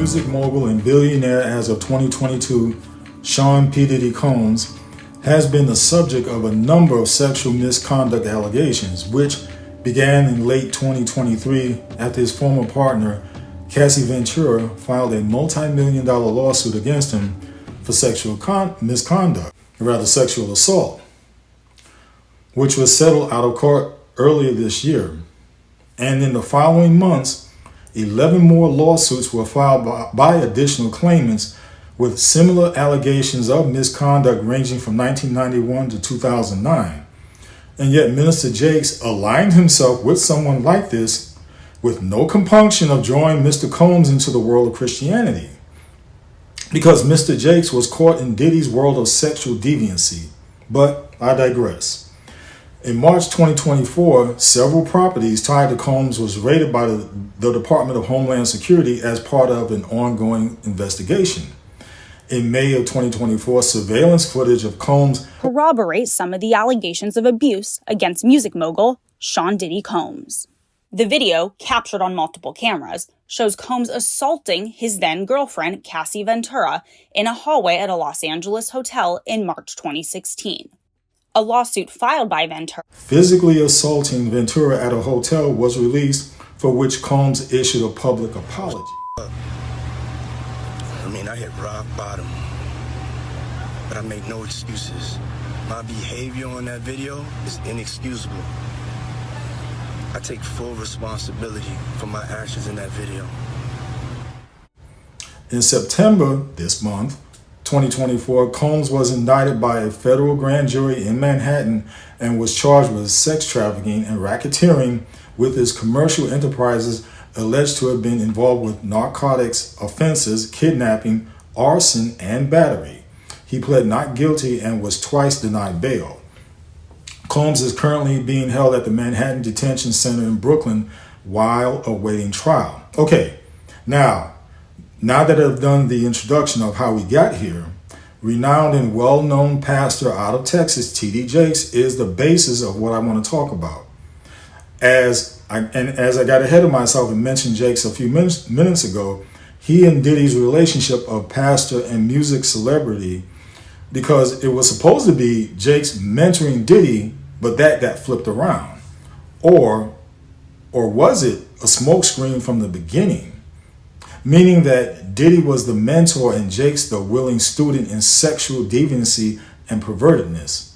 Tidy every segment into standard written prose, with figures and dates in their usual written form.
Music mogul and billionaire as of 2022, Sean P. Diddy Combs, has been the subject of a number of sexual misconduct allegations, which began in late 2023 after his former partner, Cassie Ventura, filed a multi-million-dollar lawsuit against him for sexual sexual assault, which was settled out of court earlier this year. And in the following months, 11 more lawsuits were filed by additional claimants with similar allegations of misconduct ranging from 1991 to 2009. And yet Minister Jakes aligned himself with someone like this with no compunction of drawing Mr. Combs into the world of Christianity, because Mr. Jakes was caught in Diddy's world of sexual deviancy. But I digress. In March 2024, several properties tied to Combs was raided by the Department of Homeland Security as part of an ongoing investigation. In May of 2024, surveillance footage of Combs corroborates some of the allegations of abuse against music mogul Sean Diddy Combs. The video, captured on multiple cameras, shows Combs assaulting his then-girlfriend Cassie Ventura in a hallway at a Los Angeles hotel in March 2016. A lawsuit filed by Ventura physically assaulting Ventura at a hotel was released, for which Combs issued a public apology. I hit rock bottom, but I make no excuses. My behavior on that video is inexcusable. I take full responsibility for my actions in that video. In September this month, 2024, Combs was indicted by a federal grand jury in Manhattan and was charged with sex trafficking and racketeering with his commercial enterprises alleged to have been involved with narcotics offenses, kidnapping, arson, and battery. He pled not guilty and was twice denied bail. Combs is currently being held at the Manhattan Detention Center in Brooklyn while awaiting trial. Okay, now that I've done the introduction of how we got here, renowned and well-known pastor out of Texas, T.D. Jakes, is the basis of what I want to talk about. As I got ahead of myself and mentioned Jakes a few minutes ago, he and Diddy's relationship of pastor and music celebrity, because it was supposed to be Jakes mentoring Diddy, but that got flipped around. Or was it a smokescreen from the beginning? Meaning that Diddy was the mentor and Jakes the willing student in sexual deviancy and pervertedness.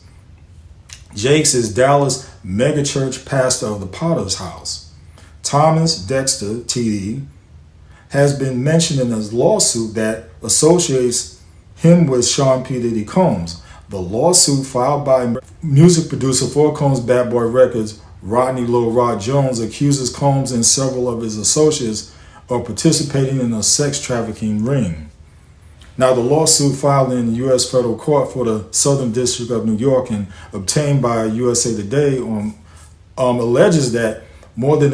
Jakes is Dallas megachurch pastor of the Potter's House. Thomas Dexter, TD, has been mentioned in his lawsuit that associates him with Sean P. Diddy Combs. The lawsuit filed by music producer for Combs Bad Boy Records, Rodney Lil Rod Jones, accuses Combs and several of his associates of participating in a sex trafficking ring. Now, the lawsuit filed in the U.S. federal court for the Southern District of New York and obtained by USA Today alleges that for more than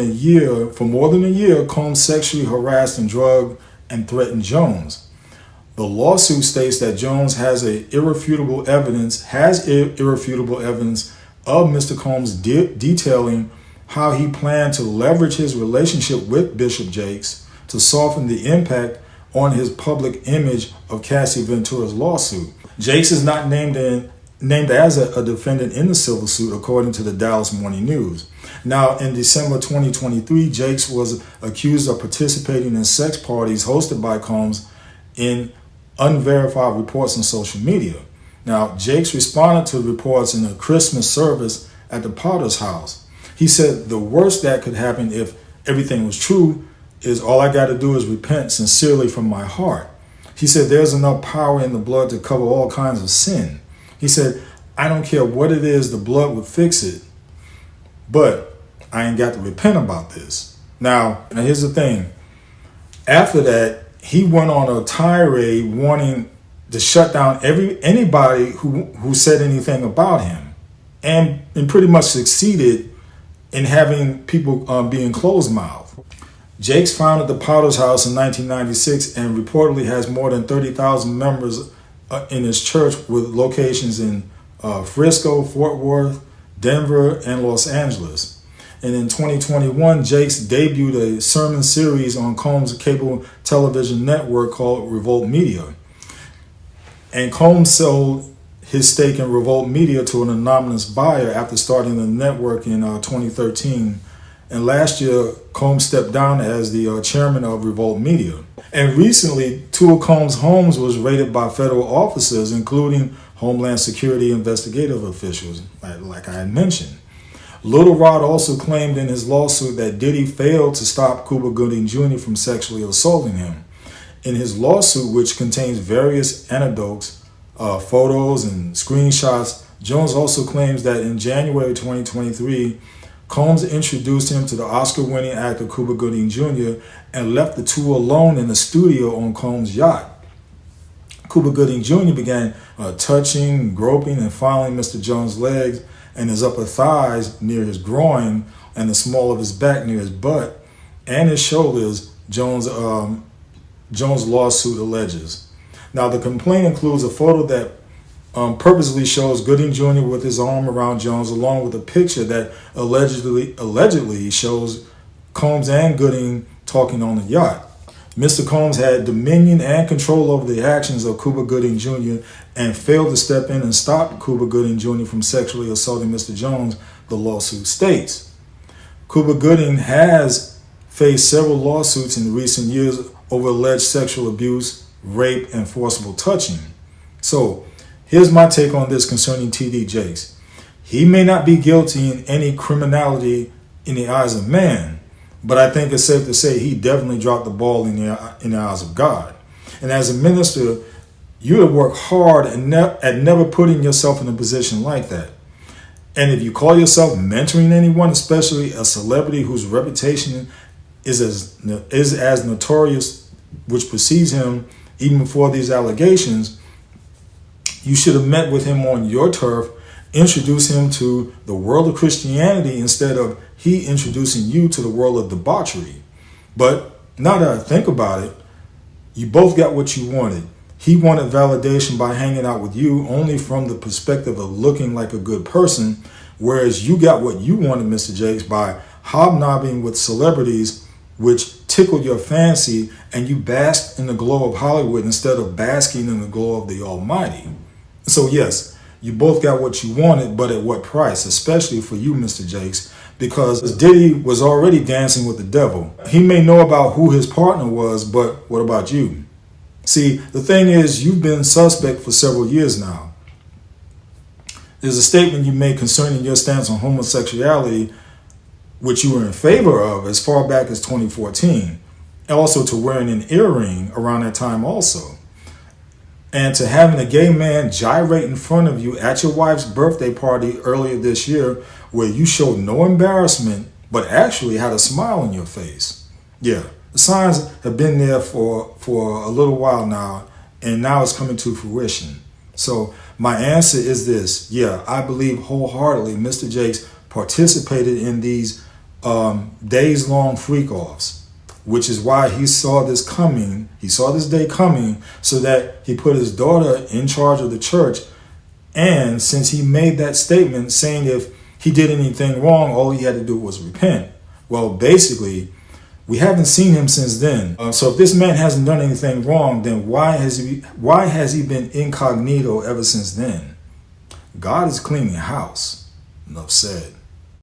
a year, Combs sexually harassed and drugged and threatened Jones. The lawsuit states that Jones has irrefutable evidence of Mr. Combs detailing how he planned to leverage his relationship with Bishop Jakes to soften the impact on his public image of Cassie Ventura's lawsuit. Jakes is not named as a defendant in the civil suit, according to the Dallas Morning News. Now, in December 2023, Jakes was accused of participating in sex parties hosted by Combs in unverified reports on social media. Now, Jakes responded to the reports in a Christmas service at the Potter's House. He said the worst that could happen if everything was true is all I got to do is repent sincerely from my heart. He said there's enough power in the blood to cover all kinds of sin. He said, I don't care what it is, the blood would fix it. But I ain't got to repent about this. Now here's the thing. After that, he went on a tirade wanting to shut down anybody who said anything about him, and pretty much succeeded in having people being closed-mouthed. Jakes founded the Potter's House in 1996 and reportedly has more than 30,000 members in his church, with locations in Frisco, Fort Worth, Denver, and Los Angeles. And in 2021, Jakes debuted a sermon series on Combs' cable television network called Revolt Media. And Combs sold his stake in Revolt Media to an anonymous buyer after starting the network in 2013. And last year, Combs stepped down as the chairman of Revolt Media. And recently, 2 of Combs' homes was raided by federal officers, including Homeland Security investigative officials, like I had mentioned. Little Rod also claimed in his lawsuit that Diddy failed to stop Cuba Gooding Jr. from sexually assaulting him. In his lawsuit, which contains various anecdotes, photos, and screenshots, Jones also claims that in January 2023, Combs introduced him to the Oscar-winning actor Cuba Gooding Jr. and left the two alone in the studio on Combs' yacht. Cuba Gooding Jr. began touching, groping, and fondling Mr. Jones' legs and his upper thighs near his groin and the small of his back near his butt and his shoulders, Jones' lawsuit alleges. Now, the complaint includes a photo that purposely shows Gooding Jr. with his arm around Jones, along with a picture that allegedly shows Combs and Gooding talking on the yacht. Mr. Combs had dominion and control over the actions of Cuba Gooding Jr. and failed to step in and stop Cuba Gooding Jr. from sexually assaulting Mr. Jones, the lawsuit states. Cuba Gooding has faced several lawsuits in recent years over alleged sexual abuse, rape, and forcible touching. So, here's my take on this concerning T.D. Jakes. He may not be guilty in any criminality in the eyes of man, but I think it's safe to say he definitely dropped the ball in the eyes of God. And as a minister, you have worked hard at never putting yourself in a position like that. And if you call yourself mentoring anyone, especially a celebrity whose reputation is as notorious, which precedes him even before these allegations, you should have met with him on your turf, introduce him to the world of Christianity instead of he introducing you to the world of debauchery. But now that I think about it, you both got what you wanted. He wanted validation by hanging out with you only from the perspective of looking like a good person, whereas you got what you wanted, Mr. Jakes, by hobnobbing with celebrities which tickled your fancy, and you basked in the glow of Hollywood instead of basking in the glow of the Almighty. So yes, you both got what you wanted, but at what price? Especially for you, Mr. Jakes, because Diddy was already dancing with the devil. He may know about who his partner was, but what about you? See, the thing is, you've been suspect for several years now. There's a statement you made concerning your stance on homosexuality, which you were in favor of as far back as 2014, and also to wearing an earring around that time also. And to having a gay man gyrate in front of you at your wife's birthday party earlier this year, where you showed no embarrassment, but actually had a smile on your face. Yeah, the signs have been there for a little while now, and now it's coming to fruition. So my answer is this. Yeah, I believe wholeheartedly Mr. Jakes participated in these days-long freak-offs, which is why he saw this coming. He saw this day coming so that he put his daughter in charge of the church. And since he made that statement saying if he did anything wrong, all he had to do was repent. Well, basically, we haven't seen him since then. So if this man hasn't done anything wrong, then why has he been incognito ever since then? God is cleaning house. Enough said.